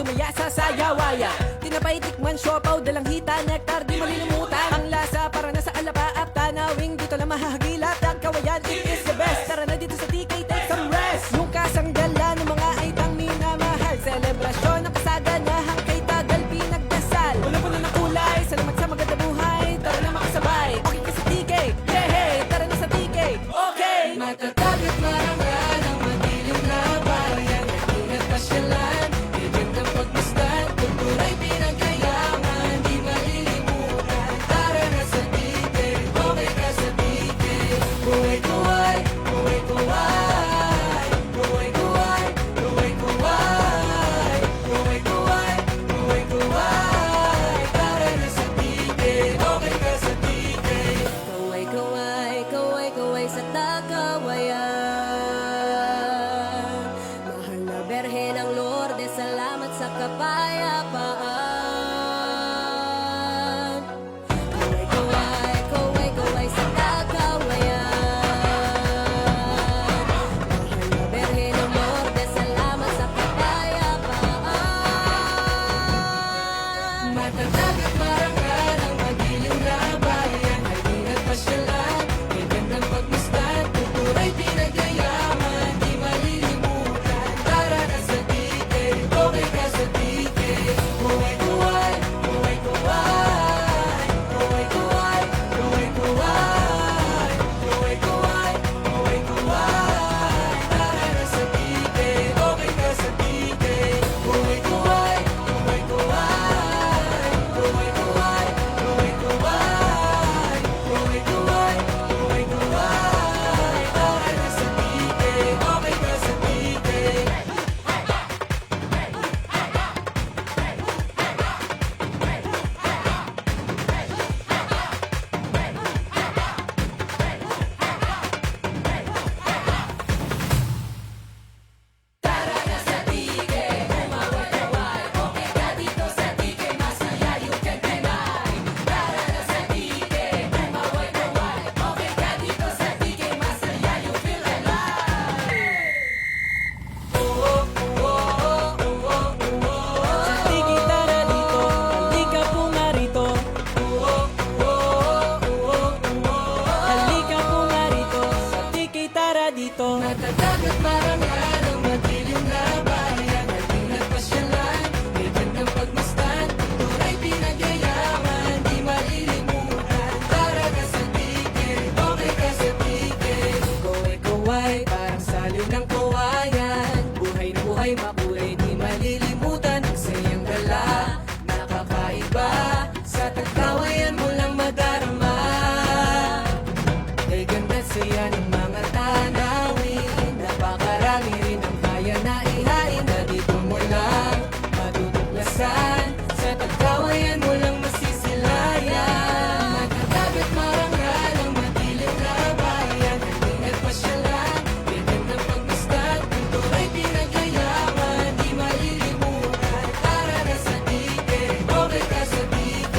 sumaya sa sayawaya. Tinapay, tikman, siopaw, dalang hita, nektar, di malilimutan. Ang lasa para nasa alapaap, tanawing dito lang mahahagilap. Dagkawayan, it is the best. Tara na dito sa TK, take some rest. Yung kasanggalan ng mga aitang minamahal, selebrasyon ng kasaganahan kay tagal pinagdasal. Puno-puno ng kulay, salamat sa maganda buhay. Tara na makasabay, okay ka sa TK, yeah, hey, tara na sa TK, okay. Matatag at marangal ang madilim na bayan, nag-ingat pasyalan, bigyan ng pagmasdan, kultura'y pinagayaman, di malilimutan. Tara na sa TK, okay ka sa TK. Kuway-kuway, kuway-kuway, kuway-kuway, kuway-kuway, kuway-kuway, kuway-kuway. Tara na sa TK, okay ka sa TK. Kuway-kuway, kuway-kuway sa Takawayan. Mahal na Berhe ng Lourdes, salamat sa kapayapaan. Kuway-kuway, kuway-kuway sa Takawayan. Mahal na Berhe ng Lourdes, salamat sa kapayapaan. Matatag at marangal ang madilim na bayan, ay ingat pasyalan, bigyan ng pagmasdan, kultura'y pinagayaman, di malilimutan. Tara na sa TK, okay ka sa TK. Kuway-kuway, kuway-kuway, kuway-kuway, kuway-kuway, kuway-kuway, kuway-kuway. Tara na sa TK, okay ka sa TK. Kuway-kuway, kuway-kuway, kuway-kuway, kuway-kuway, kuway-kuway, kuway-kuway. Tara na sa TK, okay ka sa TK. Tara na sa TK, kumaway-kaway, okay ka dito sa TK, masaya you can deny. Tara na sa TK, kumaway-kaway, okay ka dito sa TK, masaya you feel alive. Sa TK tara dito, halika po nga rito. Halika po nga rito, sa TK tara dito. Matatag at marangal ang madilim na bayan, nag-ingat pasyalan, bigyan ng pagmasdan, kultura'y pinagayaman, di malilimutan. Tara na sa TK, okay ka sa TK. Kuway-kuway, parang saliw ng kawayan, buhay na buhay, makulay, di malilimutan. Ang sayang gala, nakakaiba, sa Tagkawayan mo lang madarama. Kay ganda saya ng mga tanawin, napakarami rin ang kaya na ihain, na dito mo lang matutuklasan, sa Tagkawayan mo lang masisilayan. Matatag at marangal ang madilim na bayan, nag-ingat pasyalan, bigyan ng pagmasdan, kultura'y pinagayaman, di malilimutan. Tara na sa TK, okay ka sa TK.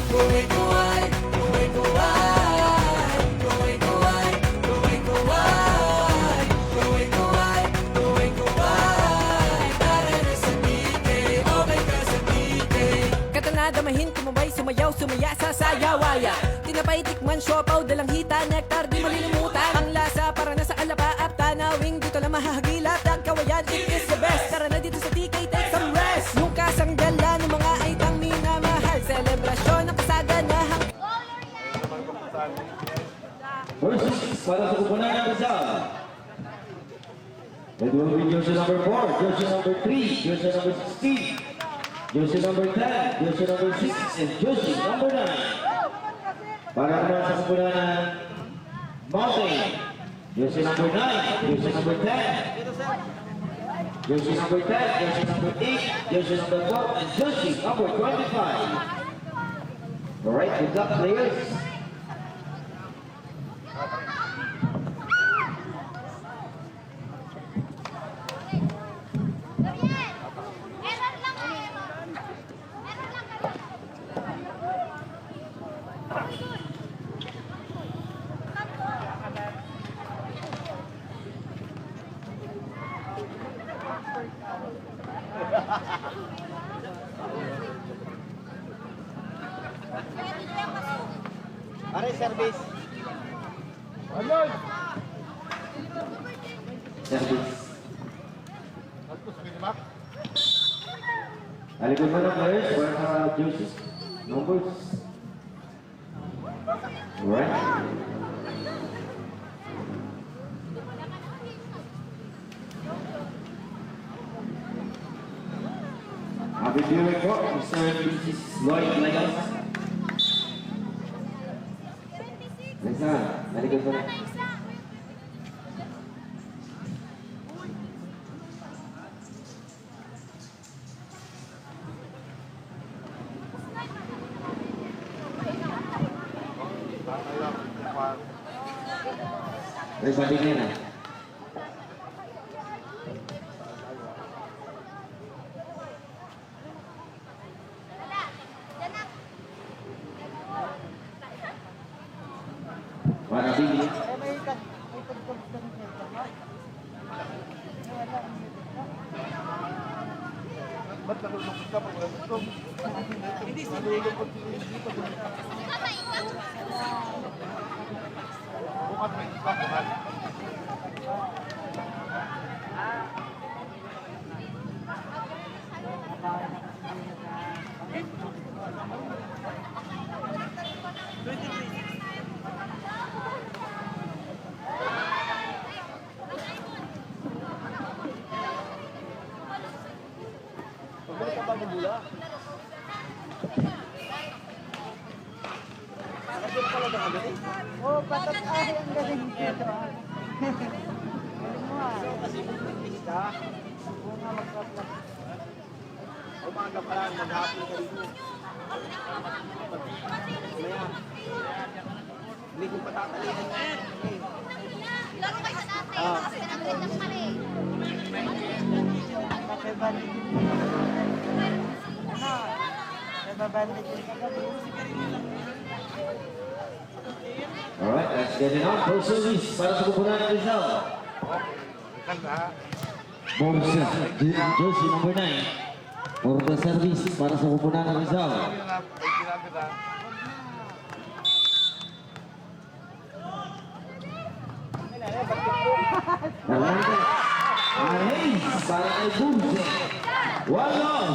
Kuway-kuway, kuway-kuway, kuway-kuway, kuway-kuway, kuway-kuway, kuway-kuway. Tara na sa TK, okay ka sa TK. Katanadamahin, kumabay, sumayaw, sumaya sa sayawaya. Tinapay, tikman, siopaw, dalang hita, nektar, di malilimutan. Ang lasa para nasa alapaap, tanawing dito lang mahahagilap. Dagkawayan, it is the best. Tara na dito sa TK, take some rest. Yung kasanggalan ng mga aitang minamahal, selebrasyon ng kasaganahan. Versus para sa kupunan ng Rizal. It will be jersey number 4, jersey number 3, jersey number 16, jersey number 10, jersey number 6, and jersey number 9. Para naman sa kupunan ng Mountain, jersey number 9, jersey number 10, jersey number 10, jersey number 8, jersey number 12, and jersey number 25. Alright, good luck players. Ha ha ha. Service. Service. Alikod mo na players for juices. Numbers. Alright. Happy viewing po, Mr. and Mrs. Lloyd Lagos. Lisa, alikod mo na. Everybody na na. Para bili. Ba't nalulungkot ka pag wala gusto? Hindi, nalulungkot dito. Bukas may isa, bukas. Pagkali ka ba mabula? Nakasip pala ba agad eh? Oh, patat ay ang galing dito. So, kasi mag-finish ka, Bunga magpa-plus. umaga pa lang, maghapon ka dito. Maya, hindi ko patatalihan nga. Laro kayo sa dati, kasi nag-grade na pala eh. Nakibandit yung ano, nababandit yung kagabi. Alright, let's get it on. Full service para sa kupunan ng Rizal. Borsa, jersey number 9. For the service para sa kupunan ng Rizal. Hernandez. Ahays para kay Bunse. One long.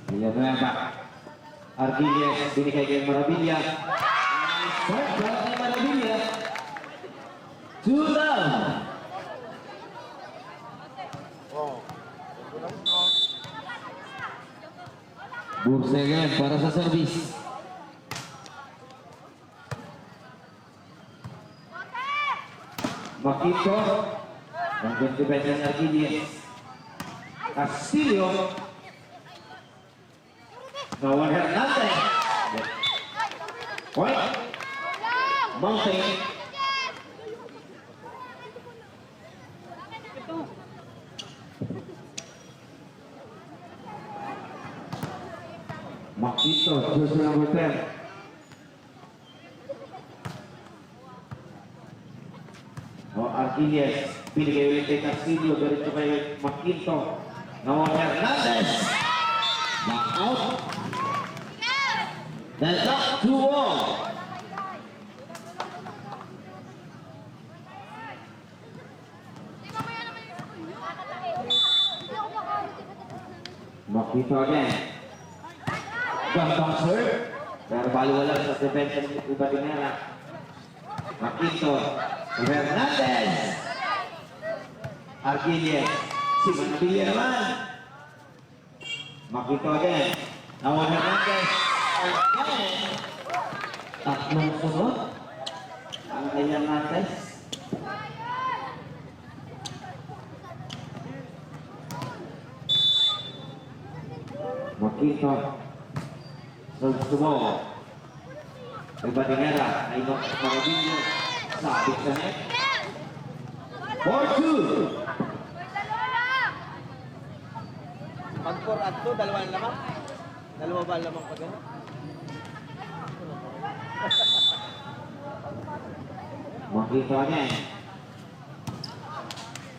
Villanueva. Arquilles binigay kay Maravilla. Set para kay Maravilla. 2 down. Bursa again para sa service. Makito. Nandun depensa ni Arquilles. Castillo. Noah Hernandez. Point. Mountain. Makito, jersey number 10. Arquilles. Binigay ulit kay Castillo. Diretso kay Makito. Noah Hernandez. Back out. That's up 2-1. Makito again. Gandang serve. Pero baliwala sa depensa ni Ubatinera. Makito. Hernandez. Arquilles. Si Manabilla naman. Makito again. Noah Hernandez. Again. Tatlong sunod. Ang kanyang Hernandez. Makito. Serves the ball. Ubatinera. Ay no, Maravilla. Sabit sa net. 4-2. Pag 4 at 2, dalawa ang lamang. Dalawa ba ang lamang pag gano'n? Makito niya eh.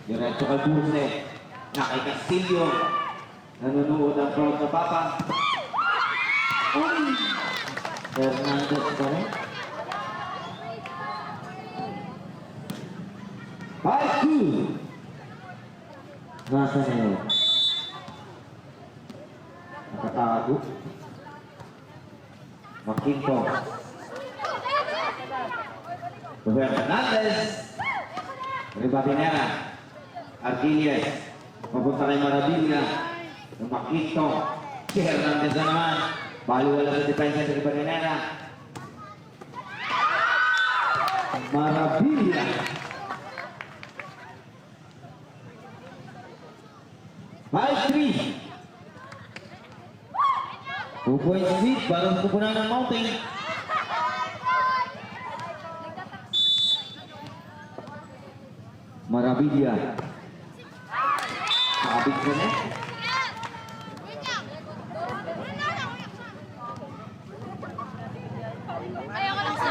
Diretso kay Burse. Na kay Castillo. Nanonood ang crowd sa Papa. Uy! Fernandez pa rin. 5-2. Nasa na yun? Nakatago. Makinto. Ruben Fernandez. Ribatinera. Arquilles. Papunta kay Maravilla. Makinto. Si Hernandez na naman. Baliwala sa depensa sa Ribatinera. Maravilla. Five-three. 2 points lead para sa kupunan ng Mountain. Maravilla. Sabit ko na. Ayoko lang sa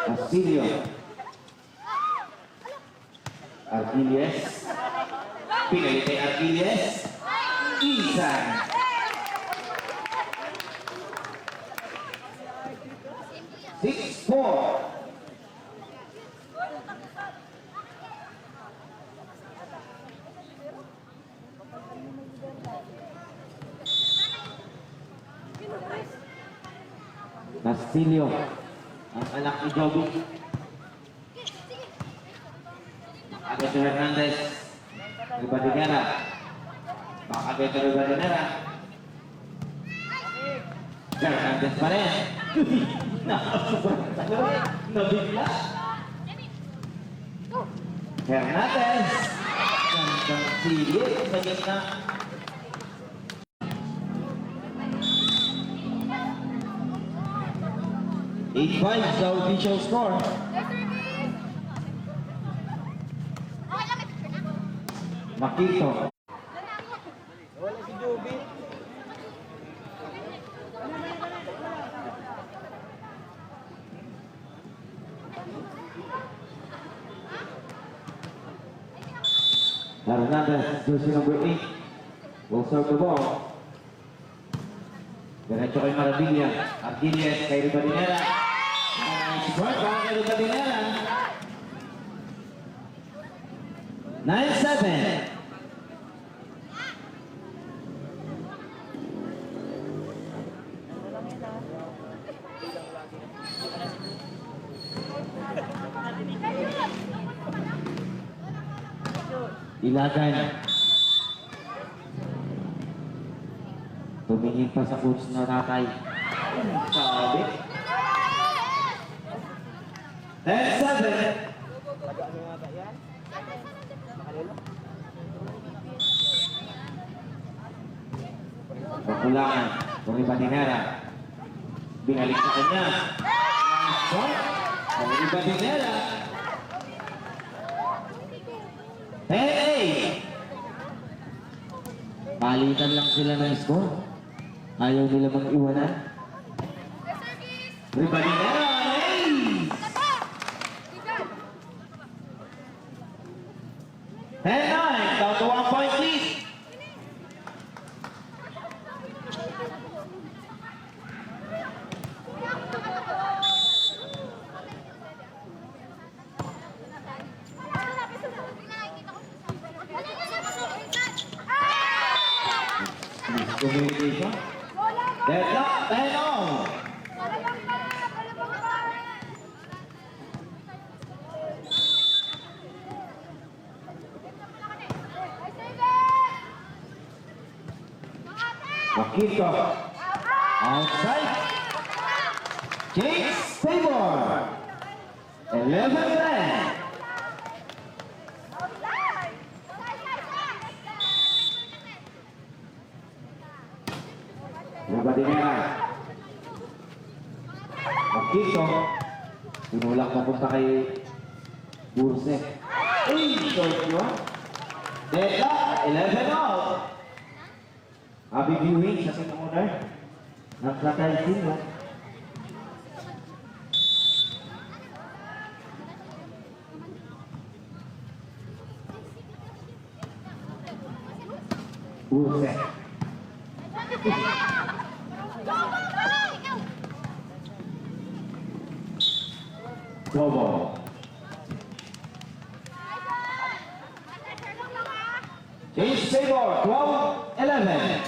Castillo. Arquilles. Pinalit kay Arquilles. Isan. Six, four. Castillo. Ang anak ni Joby. Agad Hernandez. Ribatinera. Agad Ribatinera. Hernandez pa rin. Nabigla. Hernandez. Gandang sili sa gitna. Eight points sa official score. Makito. Wala si Joby. Hernandez, jersey number 8, will serve the ball. Diretso kay Maravilla. Arquilles kay Ribatinera. Nice work para kay Ribatinera. 9-7. Ilagan. Tumingin pa sa coach na tatay. Sabi. 10-7. Pakulangan. Kung Ribatinera. Binalik sa kanya. Kung Ribatinera. 10-8. Palitan lang sila ng score. Ayaw nila mag-iwanan. Ribatinera, ace! 10-9, down to 1 point lead. Communication. Deadlock, 10-0. Makito. Outside. James Tabor. 11-10. Ribatinera. Makito. Tinulak papunta kay Burse. Uy, short yun. Deadlock, 11 out. Happy viewing sa second owner. Nagkatay sila. Buset. Double. Change favor, 12-11.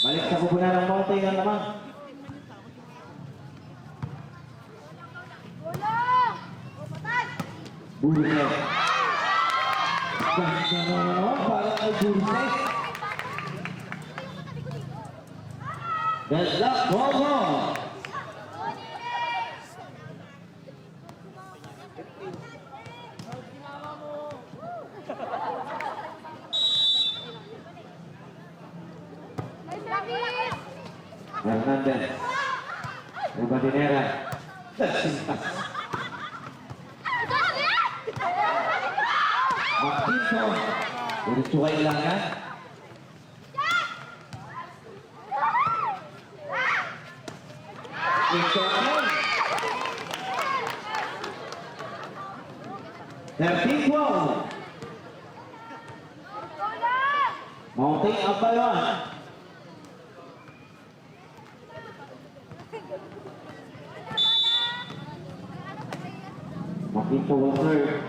Balik sa kubunan ng Mountain ang lamang. Buset. Ganda na naman, parang ay Buset. Deadlock, double. Hernandez. Rubadinera. Tersintas. Martinson. Diretso kayo lang yan. Ito naman. 13-12. Mountain up by 1. Makito Walker.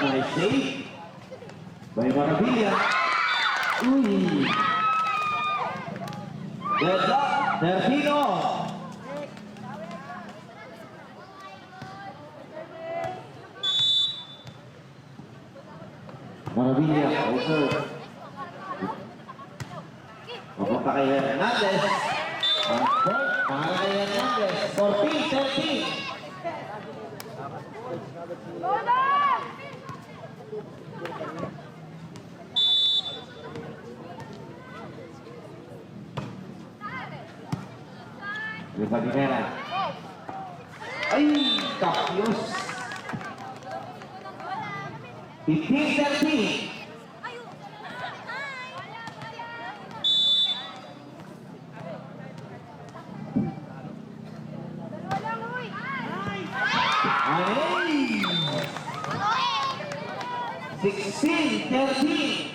Nice save. By Maravilla. Uy. Deadlock. 13-0. Maravilla. Walker. Papunta kay Hernandez. Para kay Hernandez. 14-13. Rubadinera. Ay, kakyos. 15-13. Ay! 16-13.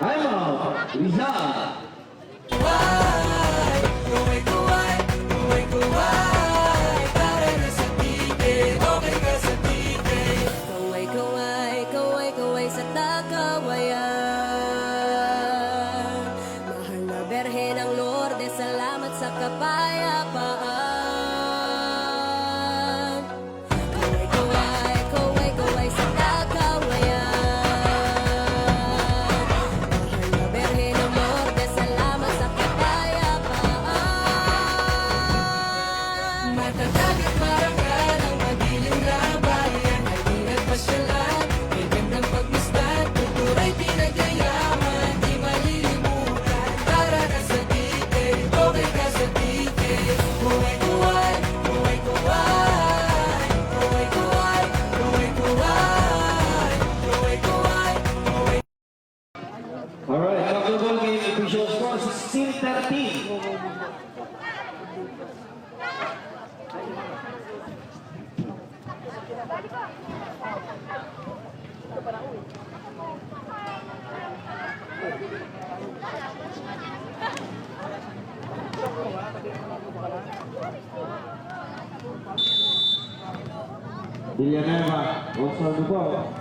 Timeout, Rizal. Para na sa ticket, okay ka sa ticket. Kaway sa takawayan. Mahal na Berhe ng Lourdes, salamat sa kapayapaan. Kaway sa takawayan. Mahal na Berhe ng Lourdes, salamat sa kapayapaan. Matatagat marangal ang madilim na bayan. Ay di nagpasyalan, may gandang pagmasdan. Kultura'y pinagyayaman, di malilimutan. Para na sa ticket, okay ka sa ticket. Kuway-kuway. Alright, after ball game, official score 16-13. Villanueva, also on the ball.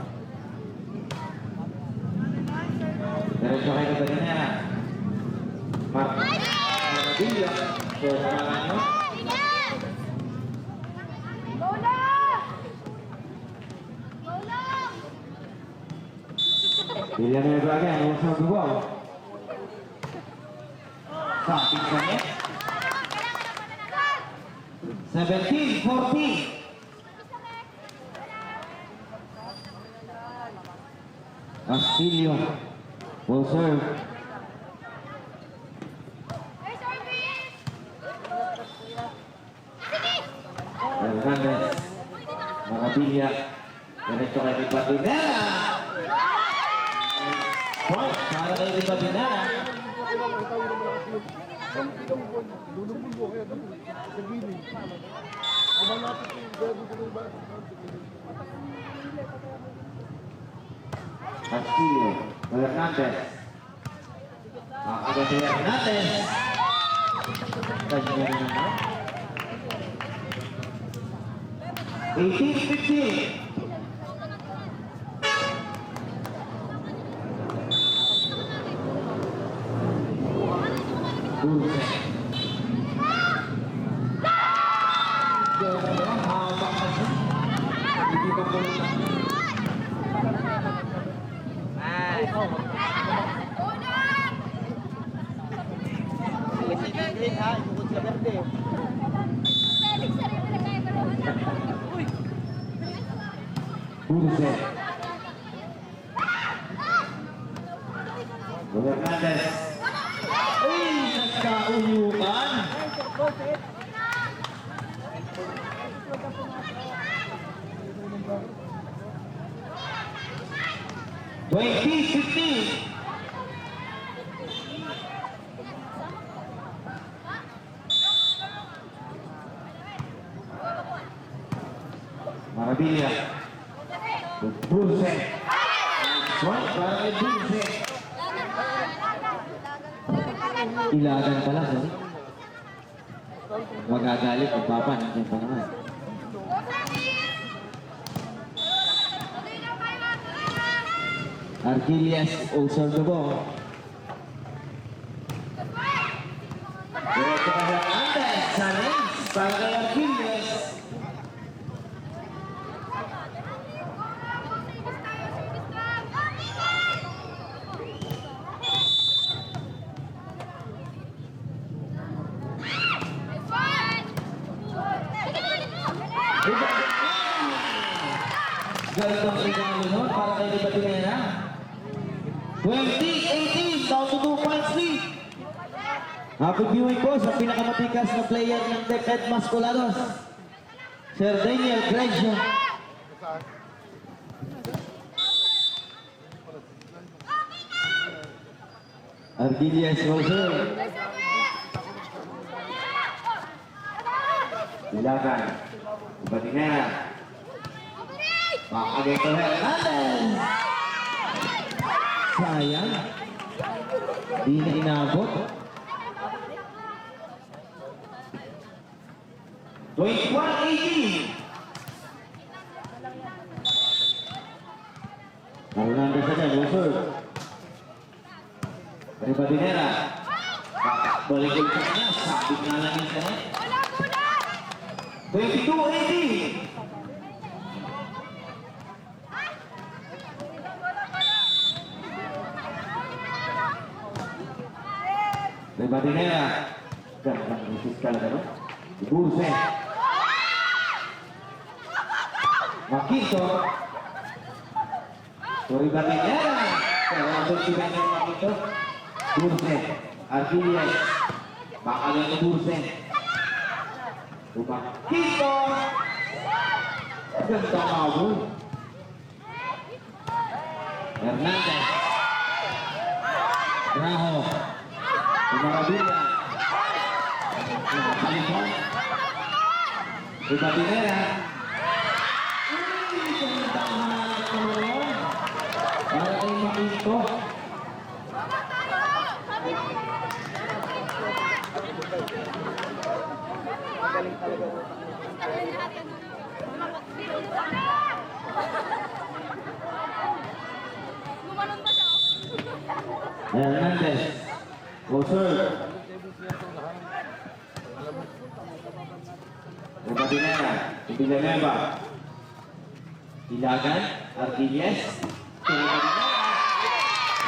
Diretso kayo na Villanueva. Maravilla. So, ano? Villanueva again, also on the ball. Samping sa net. 17-14. Castillo will serve. Hernandez. Marabilla. Diretso kay Ribatinera. Point para kay Ribatinera. Lulubog mo kaya doon sa gilid. Ang malapit yung gagawin ko ng bata. Castillo. Hernandez. Makagad si Hernandez. Kanya na naman. 18-15. Dulce. Hawak kasi. Hindi ka po Sige, sige, green ha. Ikukot sa verde. Dulce. Hernandez. Uy, nagkauyukan. 20-15. Maravilla. Dulce. Point para kay Dulce. Ilagan pala, sir. Magagalit ang papa. Nandiyan pa naman. Arquillas also the ball. Diretso ka Hernandez. Sanes para kay Arquillas. Galing ang regalo nun para kay Ribatinera. 20-18, down to 2 points lead. Happy viewing po sa pinakamatikas na player ng Decade Masculados, Sir Daniel Grecia. Arquillas Roser. Ilagan. Ribatinera. Pakagay ko Hernandez. Sayang. Di na inabot. 21-18. Hernandez saja, Roser. Ribatinera. Balik ulit sa kanya. Sabit na lang yung sana. 22-18. Ribatinera. Gandang isis talaga, no? Dulce. Makito. So Ribatinera. Pero ang sentimen ng Makito. Dulce. Arquillas. Baka lang na Dulce. Makito. Gandang mabul. Hernandez. Graho. Maravilla. Nakapalipon. Ribatinera. Uy, gandang hanap naman. Para kay Makito. Gumanon pa siya. Hernandez. Roser. Ribatinera. Villanueva. Ilagan. Arquillas.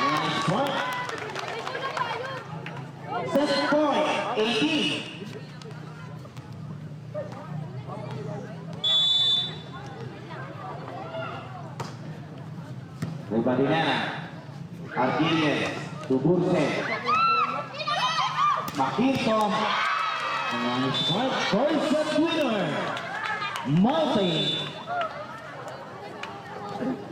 Nice point. Set point. 18. Ribatinera. Argilles, Tuburse, Makito, ang first set winner, Malting.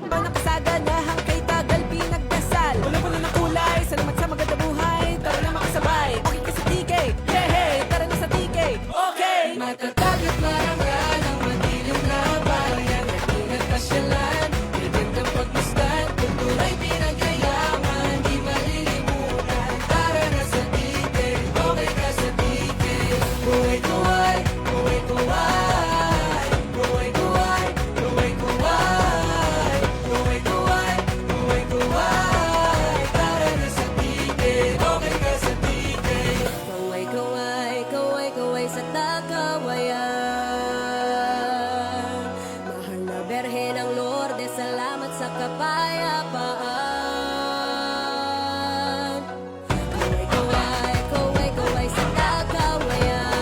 Nakasaganahan kay tagal pinagdasal. Wala ng kulay, salamat sa maganda buhay. Tara na makasabay, okay ka sa TK. Hey hey, tara na sa TK. Okay! Matatag at marangal ang madilim na bayan. Nag-ingat pasyalan, bigyan ng pagmasdan. Kultura'y pinagayaman, di malilimutan. Tara na sa TK, okay ka sa TK. Kuway-kuway, kuway-kuway. Kuway-kuway, kuway-kuway. Kuway-kuway, kuway-kuway. Tara na sa TK, okay ka sa TK. Kuway-kuway, kuway-kuway sa Takawayan. Mahal na Berhen ng Lourdes, salamat sa kapayapaan. Kuway-kuway, kuway-kuway sa Takawayan.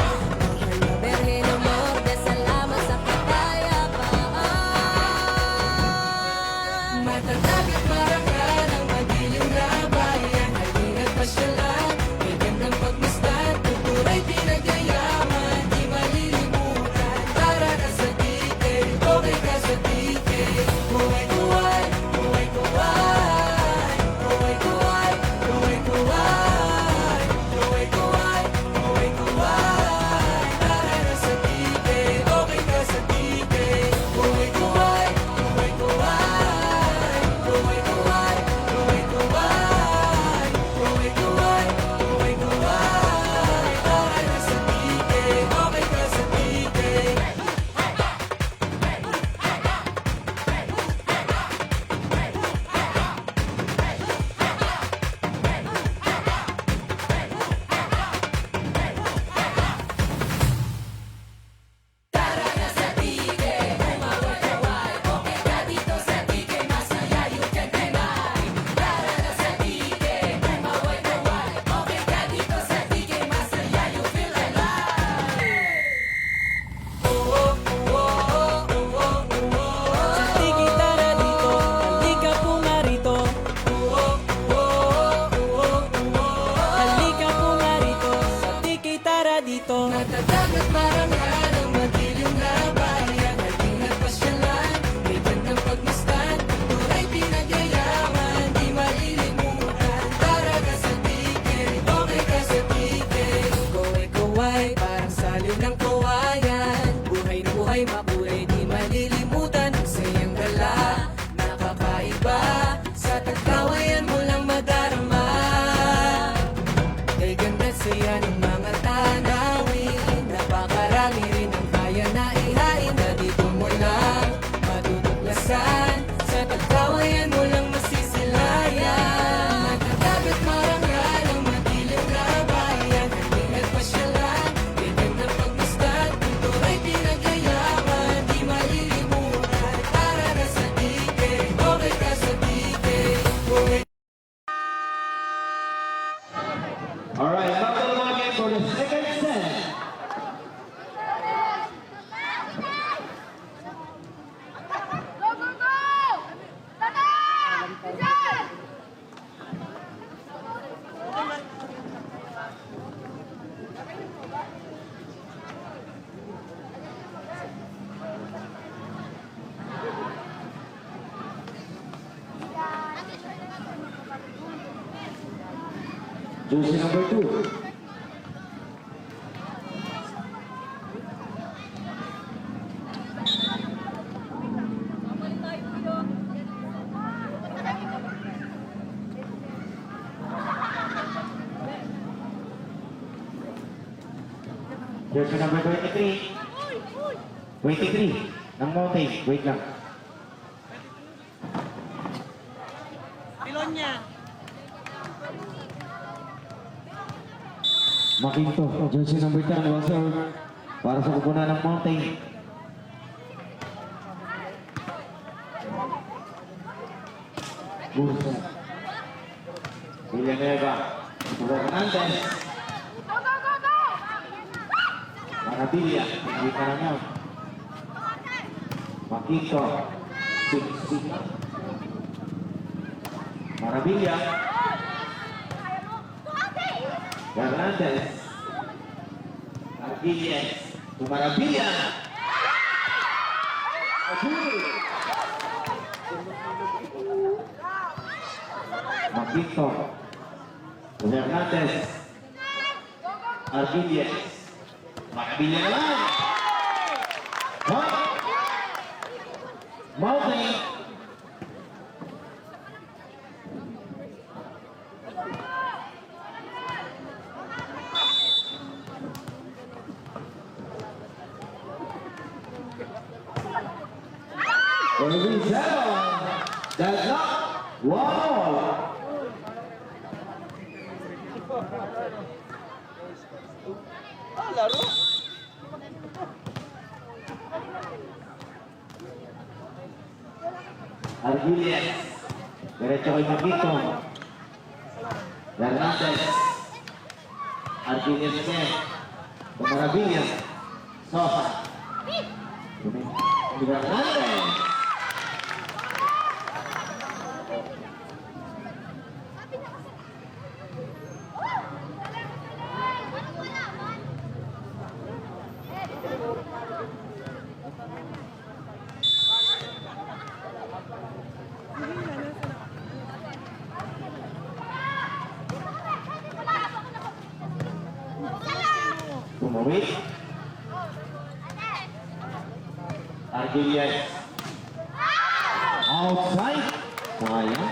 Mahal na Berhen ng Lourdes, salamat sa kapayapaan. Matatag at marangal ang madilim na bayan. Halina't pasyalan, bigyan ng pagmasdan. Kultura'y pinagayaman, di malilimutan. Tara na sa TK, okay ka sa TK. Kuway-kuway, kuway-kuway. Kuway-kuway, kuway-kuway. Kuway-kuway, kuway-kuway. Tara na sa TK, okay ka sa TK. Kuway-kuway, kuway-kuway. Kuway-kuway, kuway-kuway. Kuway-kuway, kuway-kuway. Tara na sa TK, okay ka sa TK. Sa tiki tara dito, halika po nga rito. Halika po nga rito, sa tiki tara dito. Matatag at marangal ang madilim na bayan. Halina't pasyalan, bigyan ng pagmasdan. Kultura'y pinagayaman, di malilimutan. Tara na sa tiki, okay ka sa tiki. Kuway-kuway, parang saliw ng kawayan. Buhay na buhay, makulay, di malilimutan. Ang sayang gala, nakakaiba. Sa Tagkawayan mo lang madarama. Kay ganda't saya ng mga tanawin. Napakarami rin ang kaya na ihain. Na dito mo lang matutuklasan. Sa Tagkawayan mo lang masisilayan. Matatag at marangal ang madilim na bayan. Halina't pasyalan, bigyan ng pagmasdan. Kultura'y pinagayaman, di malilimutan. Tara na sa TK, okay ka sa TK. Alright, back to the market for the second set. Go, go, go! Tata! Diyan! Jersey number 2. Jersey number 23. 23 ng Mountain. Wait lang. Pilonya. Makinto, jersey number 10, well served. Para sa kupunan ng Mountain. Bursa. Villanueva. Fernandez. Go, go, go, go! Manabilia. Hindi ka na nga. Makinto. 6-6. Maravilla. Hernandez. Arguelles. To Maravilla. Agul. Magdictor. To Hernandez. Arguelles. Maravilla naman. Mountain. That's not wow. Ah, laro. Arguelles. Diretso kay Magito. Hernandez. Arguelles again. To Maravilla. Sosa. To Hernandez. Tumawid. Arguelles. Outside. Sayang.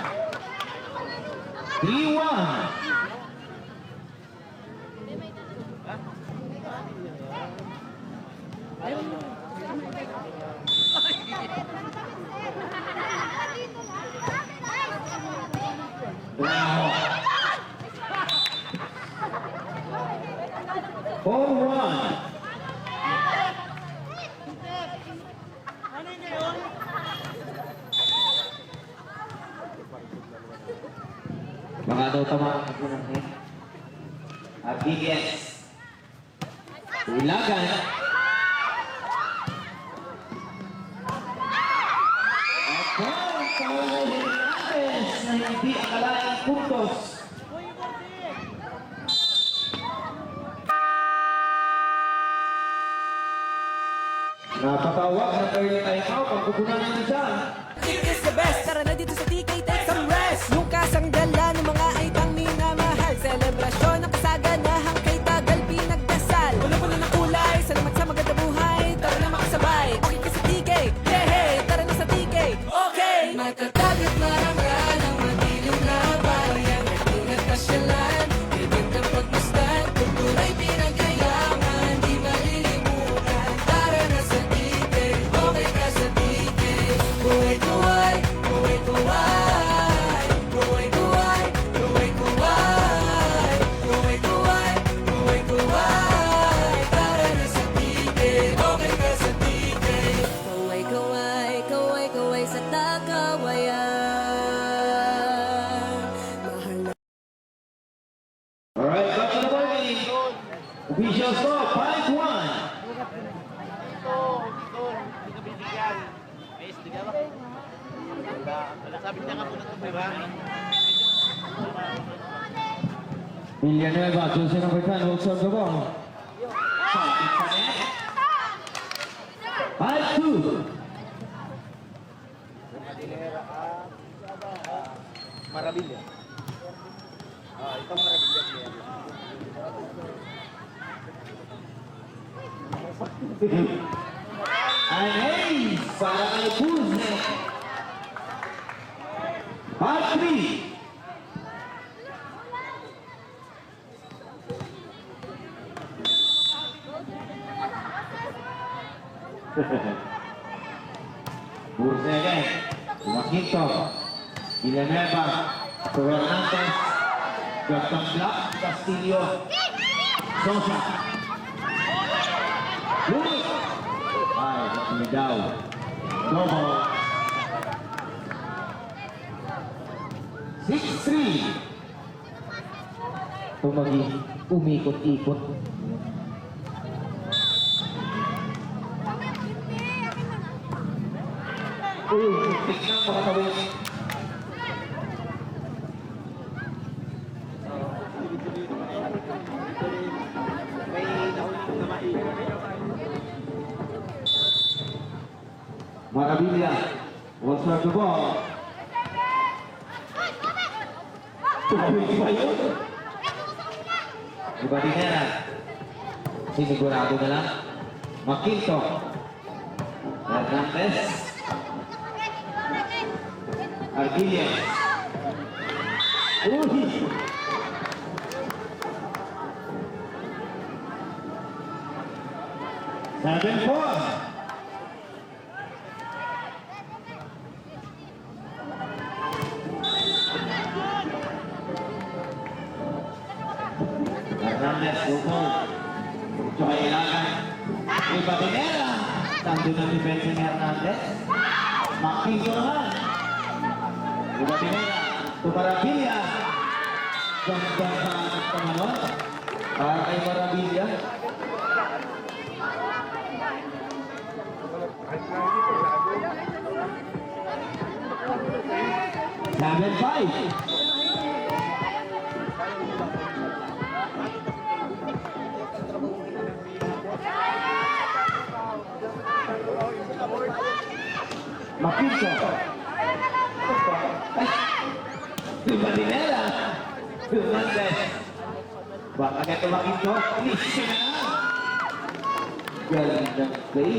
3-1. Wow. 4-1. Baka daw tamaan ako ng head. Arguelles. Ilagan. At goal kay Hernandez na hindi akalaing puntos. Napatawag ng early timeout ang kukunan ng isa. It is the best. Tara na dito sa TK, take some rest. Yung kasanggalan ng mga aitang minamahal. Selebrasyon ng kasaganahang kay tagal pinagdasal. Puno-puno ng kulay, salamat sa maganda buhay. Tara na makasabay, okay ka sa TK. Yeah, hey, tara na sa TK. Okay! Matatag at marangal ang madilim na bayan. Nagtingat pasyalan, ibig ng pagmasdan. Kultura'y pinagayaman, di malilimutan. Tara na sa TK, okay ka sa TK. Kuway-kuway, kuway-kuway. Kuway-kuway, kuway-kuway. Kuway-kuway, kuway-kuway. Tara na sa TK, okay ka sa TK. Kuway-kuway, kuway-kuway sa Takawayan. Mahal na Alright, back to the ball game. Official score, 5-1. Hindi ka binigyan. May istigyan ba? Sabi niya nga muna ito, di ba? Villanueva, jersey number 10, holds on the ball. 5-2. Maravilla. Ito Maravilla. An ace para kay Pulse. 5-3. Pulse again. Makito. Villanueva. To Hernandez. Gastang block. Castillo. Sosa. Lunik. Ay, hindi daw. Domo. 6-3. Tumagi, umikot-ikot. Uy, tignan mga tawin. Maravilla will serve the ball. Tumawid pa yun. Iba din yan. Sinigurado na lang. Makinto. Hernandez. Arquilla. Uy! Seven four. Hernandez, Luzon. Ito kailangan. Iba Tinera. Tando ng defense ni Hernandez. Makinto naman. Iba Tinera. Ito Maravilla. Ganda sa anak naman. Para kay Maravilla. Seven five. Makinto. Iba Tinera. Hernandez. Baka ito Makinto. Inisip na. Gandang play.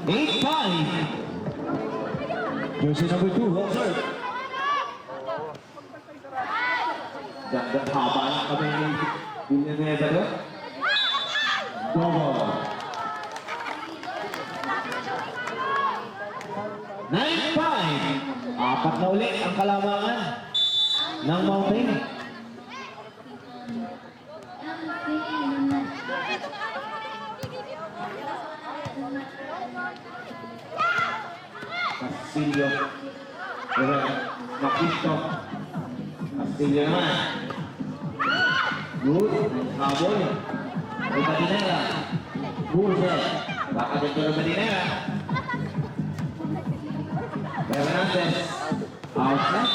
Eight five. Jersey number 2, well served. Gandang haba na kami ni Villanueva doon. Double. 9-5. Apat na ulit ang kalamangan ng Mountain. Castillo. Makinto. Castillo naman. Good. Habol. Iba Tinera. Burse. Baka dito ng Tinera. Hernandez. Outlet.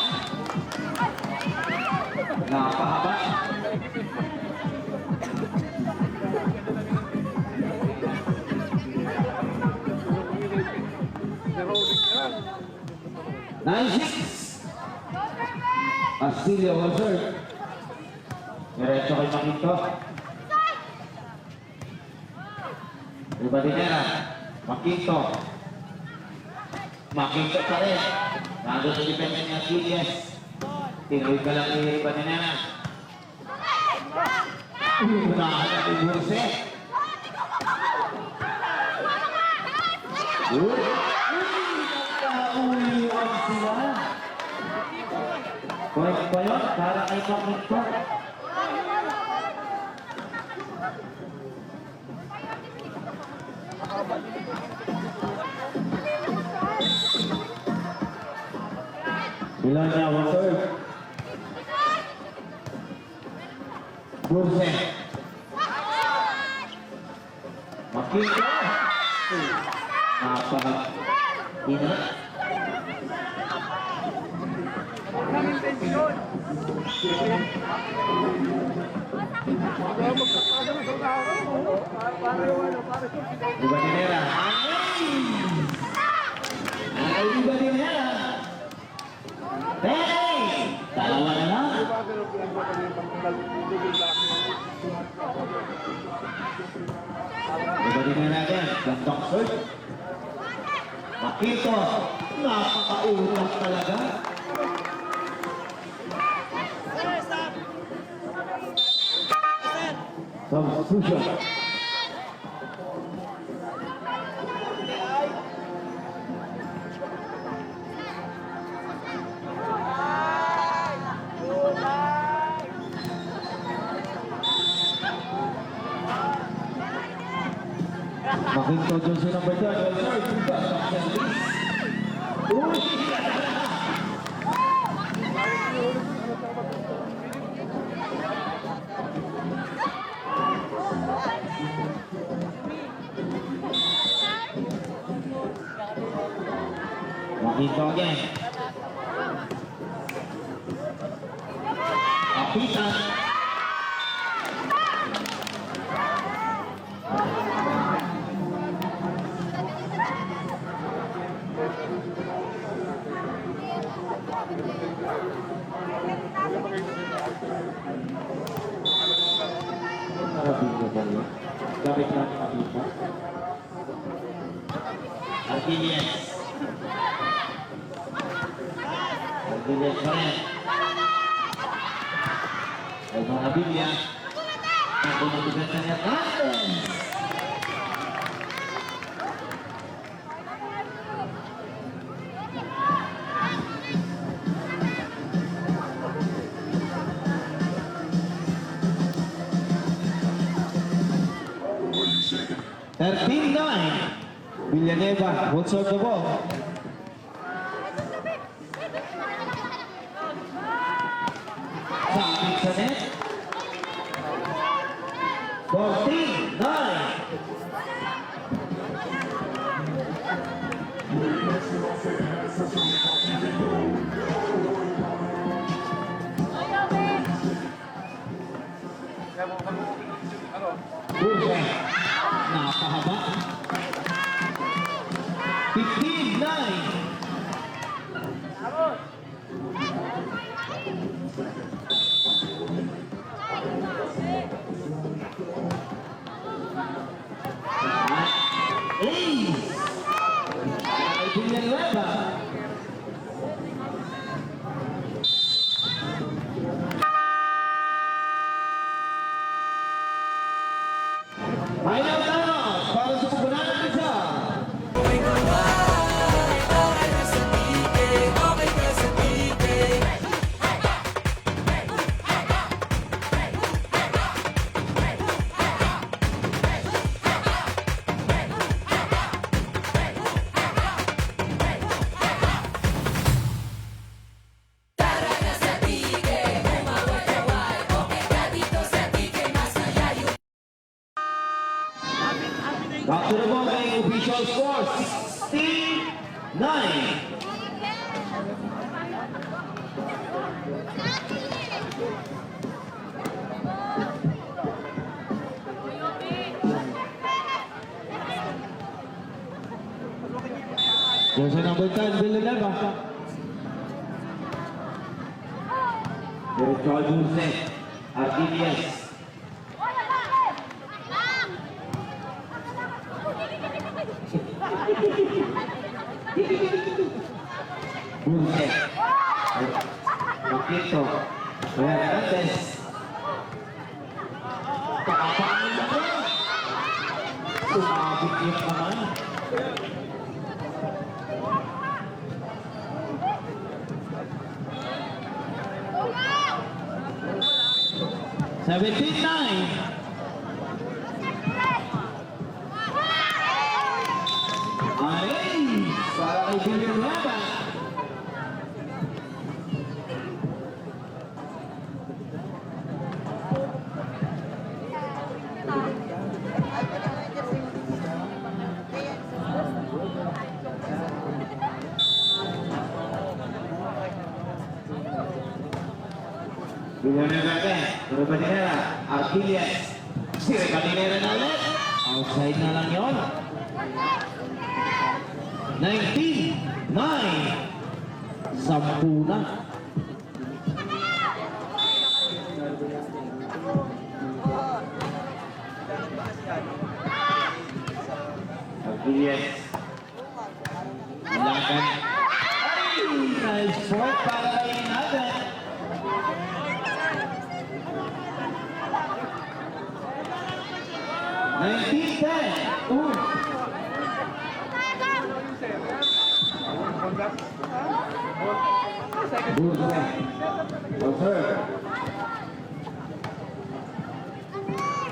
Napahaba. Nine-six. Castillo will serve. Diretso kay Makinto. Iba Tinera. Makinto. Makinto pa rin. Nandun sa depensa niya Julius. Tinuloy ka lang ni Iba Tinera. Unahan na ni Burse. Good. Nakauliwan sila. Point pa yun para kay Makinto. Ilan niya will serve. Burse. Makinto. Ina. Iba Tinera. Ay, Iba Tinera. Hey! Dalawa na lang. Iba Tinera din. Gandang search. Makinto. Napaka-ulang talaga. Substitution. Makinto jersey number 10. Well served. Uy! Makinto again. Kapitan. Marabing na ba yun? Gamit lang ang kapitan. Arquilias. Arquilias pa rin. Ay mga Biblia. Ako natugan sa Hernandez. Villanueva holds out the ball. Sabit sa net. 14-9. Bulse. Napahaba. 15-9. Ay, Villanueva. Final timeout para sa pupunan ng isa. Okay ka ba? Okay ka sa tigay, okay ka sa tigay. Tara na sa tigay, umaway-away. Okay ka dito sa tigay, masaya yung Back to the ball game, official score 16-9. Jersey number 10, Villanueva. Diretso al Dulce, Arquilias. Dulce. Poquito. Hernandez. Kakapangin na ko. Sumabit yung kamay. Seventeen-9. Ay, para kay Villanueva. Villanueva again. Pero Badinera. Arquilias. Sir Badinera na ulit. Outside na lang yun. 19-9. Sampu na. Arquilias. Lagan. Ay! Nice point para kay natin. Nineteen-10. Dulce. Observe.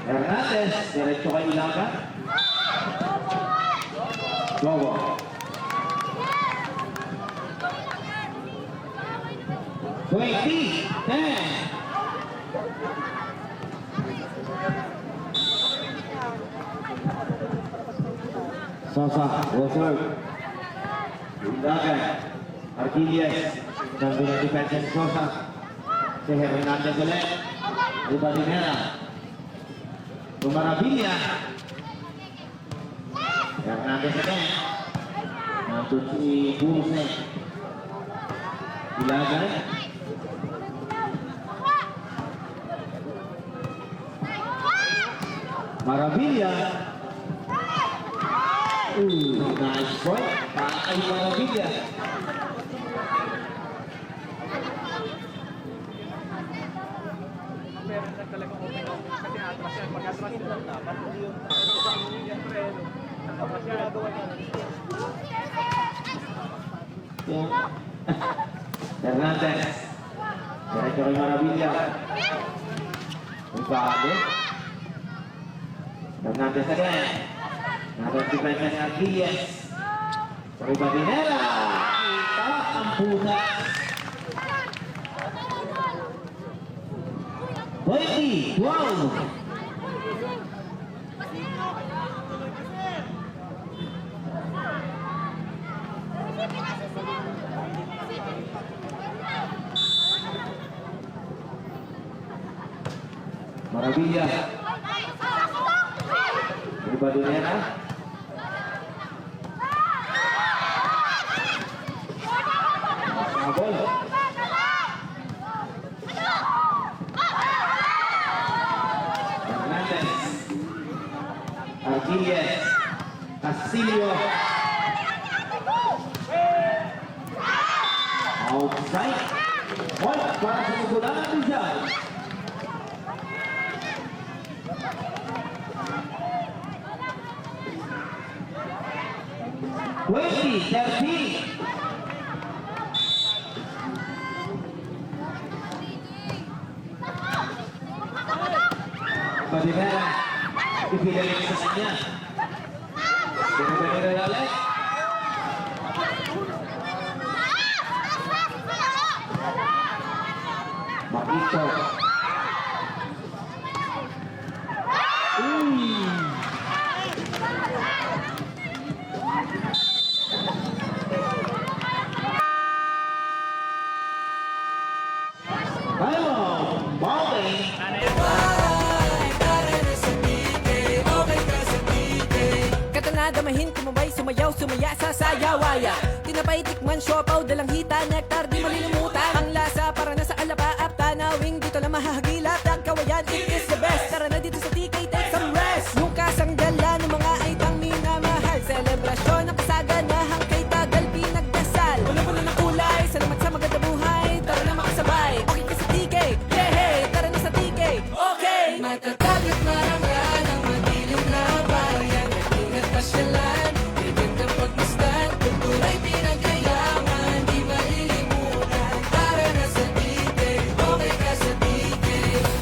Hernandez. Diretso kay Ilaga. Gogo. Twenty. 10. Sosa. Observe. Ilaga. Arquilias. Ganda ng depensa ni Sosa. Si Hernandez ulit. Ribadinera. Tumarabilla. Hernandez ulit. Nandun si Buse. Ilagay. Maravilla. Nice point. Patay Maravilla. Meron na talaga open kasi atras yan. Pag atras yan lang dapat. Siyempre, atras yan. Ginagawa niya. Yeah. Hernandez. Diretso kay Maravilla. Umpado. Hernandez again. Natin defense ni Arquilles. Ribadinera. Kita ang pusa. 20-12. Maravilla. Ribadinera. Abol. Hernandez. Arquilles. Castillo. Outside. Point para sa Sukulan Rizal. Twenty, 13. Ribadinera. Ipinalik sa kanya. Ribadinera ulit. Makito. Tayo, Balding. Katanadamahin, kumabay, sumayaw, sumaya sa sayawaya. Tinapay, tikman, siopaw, dalang hita, nektar, di malilimutan. Ang lasa para na sa alapaap, tanawing dito lang mahahagilap. Ang kawayan, it is the best. Tara na dito sa TK, take some rest. Yung kasanggalan ng mga aitang minamahal. Selebrasyon ng kasaganahang kay tagal pinagdasal. Wala na kulay, salamat sa maganda buhay. Tara na makasabay, okay ka sa TK. Yeah, hey, tara na sa TK. Okay! Matatag at marangal ang madilim na bayan. Ingat pasyalan, may gandang pagmasdan. Kultura'y pinagayaman, di malilimutan. Tara na sa TK, okay ka sa TK.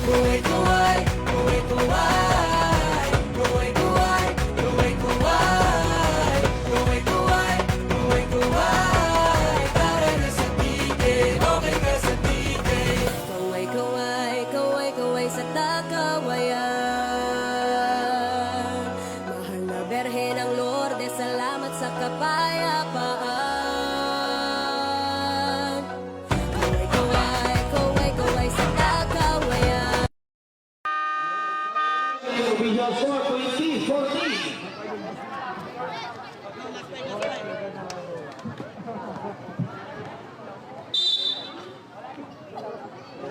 Kuway-kuway, kuway-kuway. Kuway-kuway, kuway-kuway. Kuway-kuway, kuway-kuway. Tara na sa TK, okay ka sa TK. Kuway-kuway, kuway-kuway sa Takawayan. Mahal na Berhen ng Lourdes, salamat sa kapayapaan. Kuway-kuway, kuway-kuway sa Takawayan. Official score 20-14.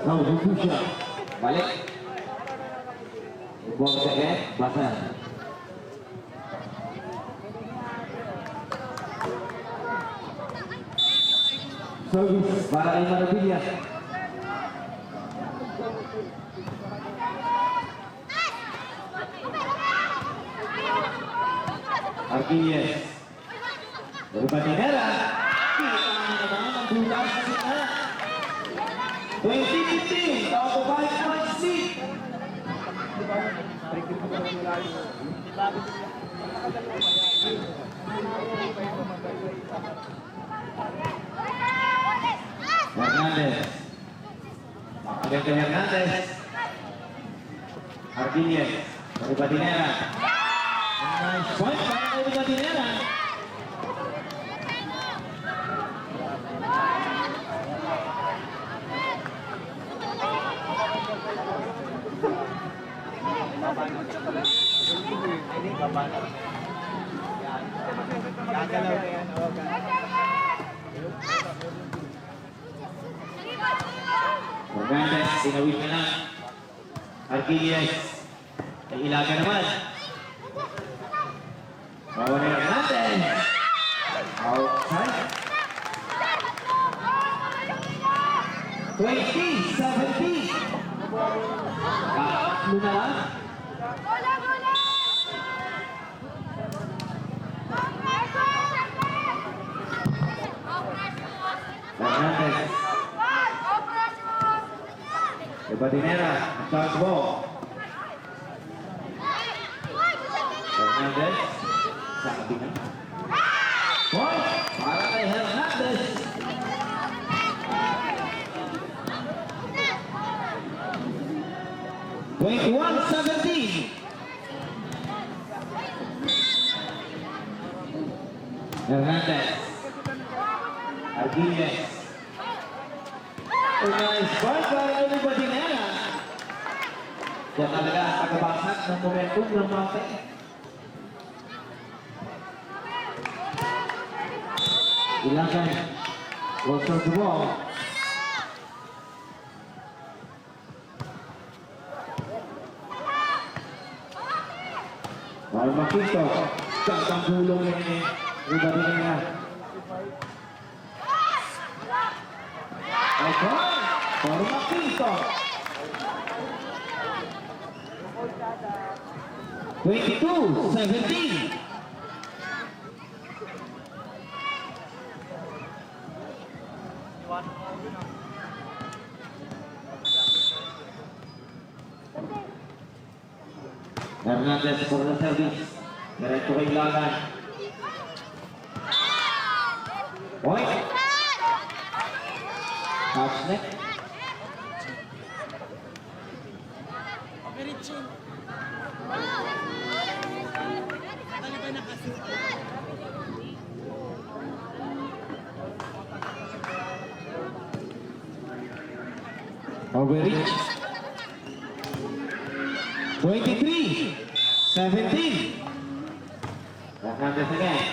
Now, Rubusha. Balik. Buang second, Basan. Service para kay Maravilla. Arquilles. Ribadinera. Kita naman ang bulas sa sitna. 20-15. Tao to 5 points lead. Hernandez. Agad kay Hernandez. Arquilles. Ribadinera. Nice point para kay Ribadinera. Hernandez, tinawid na lang. Arquilles, ay ilaga naman. Bawa na Hernandez. Outside. 20-17. Kakatlo na lang. Hernandez. Badinera, charge ball. Hernandez, sa kabina. Point, para kay Hernandez. (21-17). Hernandez. Arguelles. Nice point para kay Badinera. Yan talaga ang pagkabasag ng momentum ng Mate. Ilagan. Closer to ball. Makito. Gandang gulong ni Badinera. Okay. Makito. 22-17. Hernandez for the service. Diretso kay Lagan. Point. Touch net. Overreach. 23-17. Hernandez again.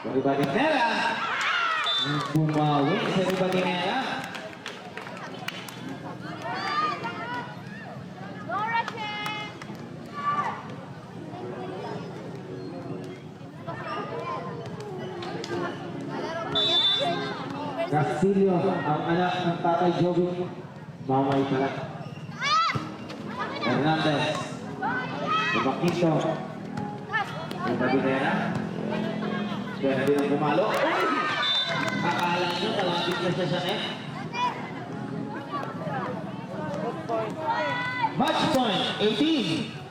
Dari Badinera. Bumawi sa Badinera. Castillo, ang anak ng Tatay Joby, mamay pala. Hernandez, Makito, yung Badinera. Kaya na din ang pumalo. Akala nyo, talapit na siya sa net. Match point, 18.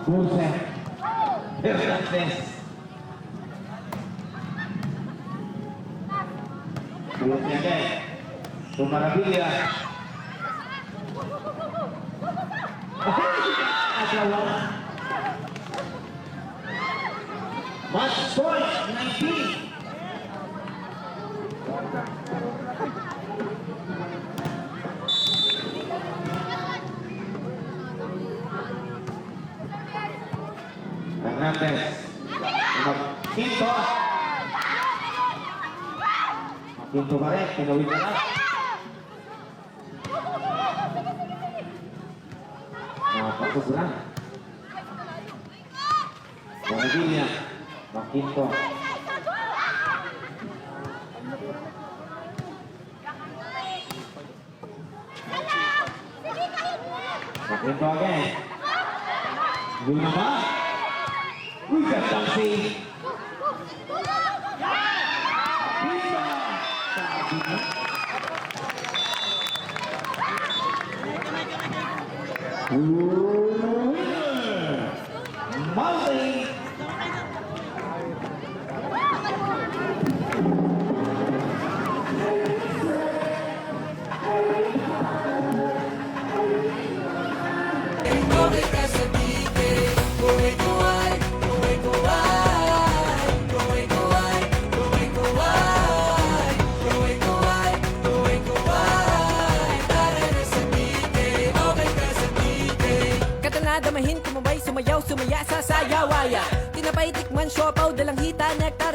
Bursa. Hernandez. Tulog niya kay Tumarabilia. Agawa. Match point 19. Hernandez. Quinto. Quinto pa rin. Tinawid na lang. Napakubra. Bonavilla. Quinto. Quinto again. Luna ba? Uy, gandang save. Winner! Mountain! Ko'y kasabike, ko'y kuway, ko'y kuway, ko'y kuway, ko'y kuway, ko'y kuway, ko'y kuway. Tara na sa bike, okay ka sa bike. sumasayaw, sumaya sa sayawaya. Tinapay, tikman, siopaw, dalang hita, nektar,